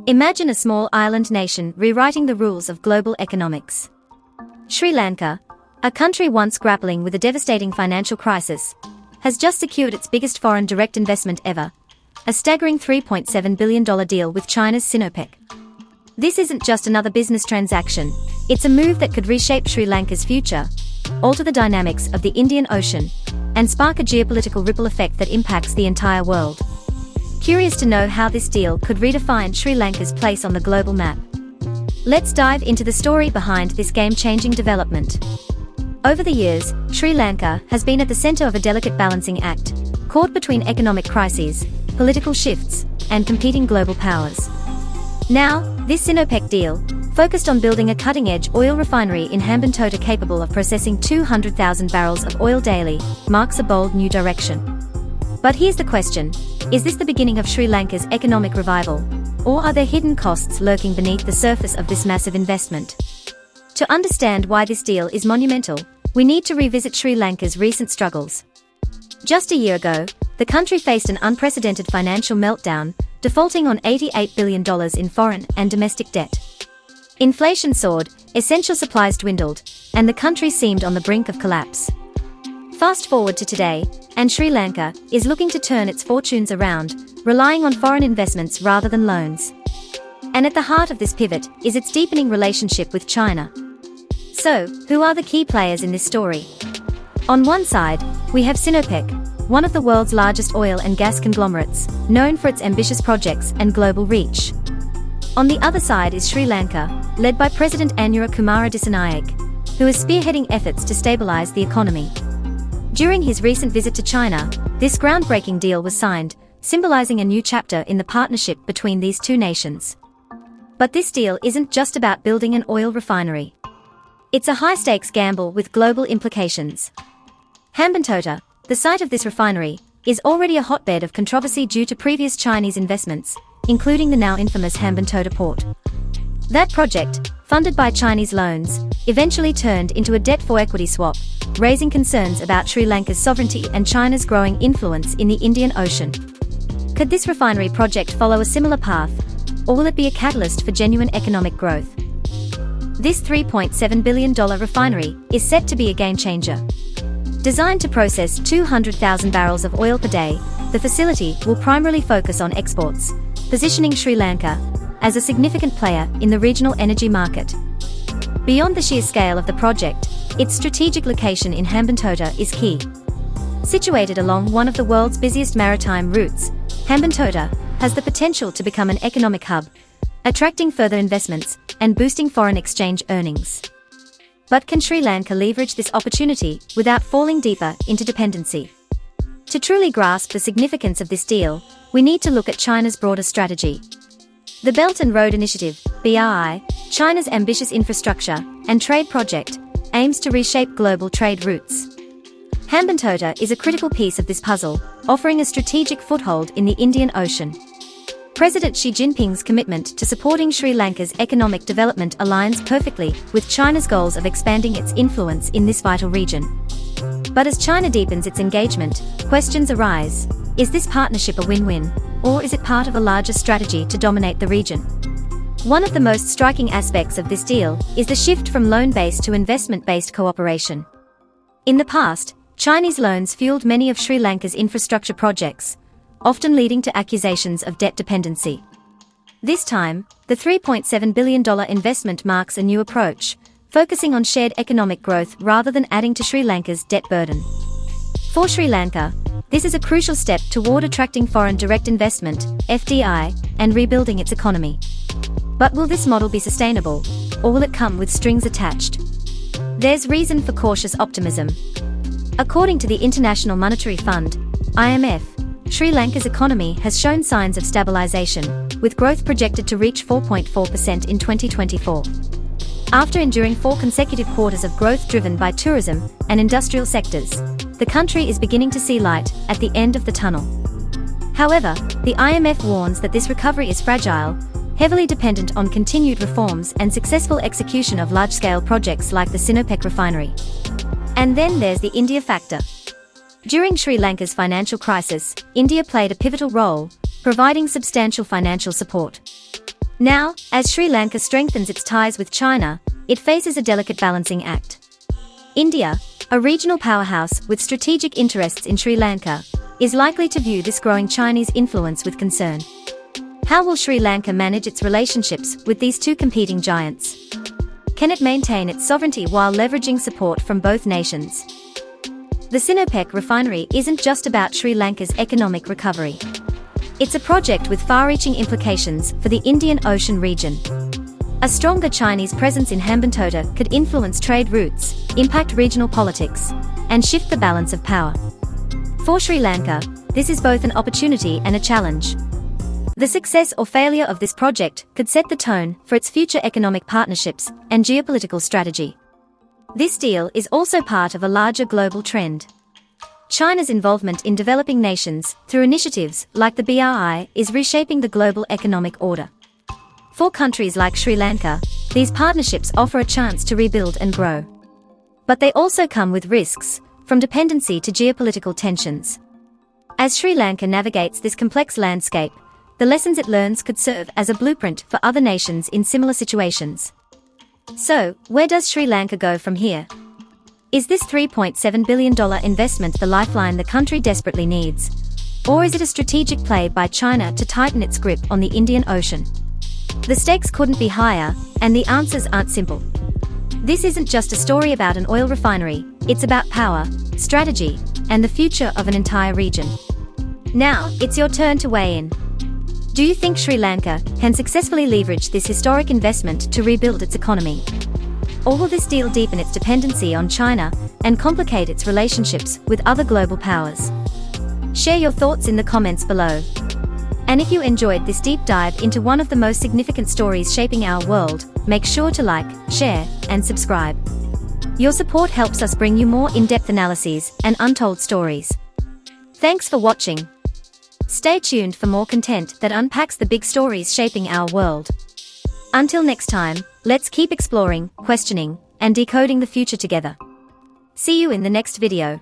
Imagine a small island nation rewriting the rules of global economics. Sri Lanka, a country once grappling with a devastating financial crisis, has just secured its biggest foreign direct investment ever, a staggering $3.7 billion deal with China's Sinopec. This isn't just another business transaction, it's a move that could reshape Sri Lanka's future, alter the dynamics of the Indian Ocean, and spark a geopolitical ripple effect that impacts the entire world. Curious to know how this deal could redefine Sri Lanka's place on the global map? Let's dive into the story behind this game-changing development. Over the years, Sri Lanka has been at the center of a delicate balancing act, caught between economic crises, political shifts, and competing global powers. Now, this Sinopec deal, focused on building a cutting-edge oil refinery in Hambantota capable of processing 200,000 barrels of oil daily, marks a bold new direction. But here's the question: is this the beginning of Sri Lanka's economic revival, or are there hidden costs lurking beneath the surface of this massive investment? To understand why this deal is monumental, we need to revisit Sri Lanka's recent struggles. Just a year ago, the country faced an unprecedented financial meltdown, defaulting on $88 billion in foreign and domestic debt. Inflation soared, essential supplies dwindled, and the country seemed on the brink of collapse. Fast forward to today, and Sri Lanka is looking to turn its fortunes around, relying on foreign investments rather than loans. And at the heart of this pivot is its deepening relationship with China. So, who are the key players in this story? On one side, we have Sinopec, one of the world's largest oil and gas conglomerates, known for its ambitious projects and global reach. On the other side is Sri Lanka, led by President Anura Kumara Dissanayake, who is spearheading efforts to stabilize the economy. During his recent visit to China, this groundbreaking deal was signed, symbolizing a new chapter in the partnership between these two nations. But this deal isn't just about building an oil refinery. It's a high-stakes gamble with global implications. Hambantota, the site of this refinery, is already a hotbed of controversy due to previous Chinese investments, including the now infamous Hambantota port. That project, funded by Chinese loans, eventually turned into a debt-for-equity swap, raising concerns about Sri Lanka's sovereignty and China's growing influence in the Indian Ocean. Could this refinery project follow a similar path, or will it be a catalyst for genuine economic growth? This $3.7 billion refinery is set to be a game-changer. Designed to process 200,000 barrels of oil per day, the facility will primarily focus on exports, positioning Sri Lanka as a significant player in the regional energy market. Beyond the sheer scale of the project, its strategic location in Hambantota is key. Situated along one of the world's busiest maritime routes, Hambantota has the potential to become an economic hub, attracting further investments and boosting foreign exchange earnings. But can Sri Lanka leverage this opportunity without falling deeper into dependency? To truly grasp the significance of this deal, we need to look at China's broader strategy. The Belt and Road Initiative, BRI, China's ambitious infrastructure and trade project, aims to reshape global trade routes. Hambantota is a critical piece of this puzzle, offering a strategic foothold in the Indian Ocean. President Xi Jinping's commitment to supporting Sri Lanka's economic development aligns perfectly with China's goals of expanding its influence in this vital region. But as China deepens its engagement, questions arise. Is this partnership a win-win, or is it part of a larger strategy to dominate the region? One of the most striking aspects of this deal is the shift from loan-based to investment-based cooperation. In the past, Chinese loans fueled many of Sri Lanka's infrastructure projects, often leading to accusations of debt dependency. This time, the $3.7 billion investment marks a new approach, focusing on shared economic growth rather than adding to Sri Lanka's debt burden. For Sri Lanka, this is a crucial step toward attracting foreign direct investment, FDI, and rebuilding its economy. But will this model be sustainable, or will it come with strings attached? There's reason for cautious optimism. According to the International Monetary Fund, IMF, Sri Lanka's economy has shown signs of stabilization, with growth projected to reach 4.4% in 2024. After enduring 4 consecutive quarters of growth driven by tourism and industrial sectors, the country is beginning to see light at the end of the tunnel. However, the IMF warns that this recovery is fragile, heavily dependent on continued reforms and successful execution of large-scale projects like the Sinopec refinery. And then there's the India factor. During Sri Lanka's financial crisis, India played a pivotal role, providing substantial financial support. Now, as Sri Lanka strengthens its ties with China, it faces a delicate balancing act. India, a regional powerhouse with strategic interests in Sri Lanka, is likely to view this growing Chinese influence with concern. How will Sri Lanka manage its relationships with these two competing giants? Can it maintain its sovereignty while leveraging support from both nations? The Sinopec refinery isn't just about Sri Lanka's economic recovery. It's a project with far-reaching implications for the Indian Ocean region. A stronger Chinese presence in Hambantota could influence trade routes, impact regional politics, and shift the balance of power. For Sri Lanka, this is both an opportunity and a challenge. The success or failure of this project could set the tone for its future economic partnerships and geopolitical strategy. This deal is also part of a larger global trend. China's involvement in developing nations through initiatives like the BRI is reshaping the global economic order. For countries like Sri Lanka, these partnerships offer a chance to rebuild and grow. But they also come with risks, from dependency to geopolitical tensions. As Sri Lanka navigates this complex landscape, the lessons it learns could serve as a blueprint for other nations in similar situations. So, where does Sri Lanka go from here? Is this $3.7 billion investment the lifeline the country desperately needs? Or is it a strategic play by China to tighten its grip on the Indian Ocean? The stakes couldn't be higher, and the answers aren't simple. This isn't just a story about an oil refinery, it's about power, strategy, and the future of an entire region. Now, it's your turn to weigh in. Do you think Sri Lanka can successfully leverage this historic investment to rebuild its economy? Or will this deal deepen its dependency on China and complicate its relationships with other global powers? Share your thoughts in the comments below. And if you enjoyed this deep dive into one of the most significant stories shaping our world, make sure to like, share, and subscribe. Your support helps us bring you more in-depth analyses and untold stories. Thanks for watching. Stay tuned for more content that unpacks the big stories shaping our world. Until next time, let's keep exploring, questioning, and decoding the future together. See you in the next video.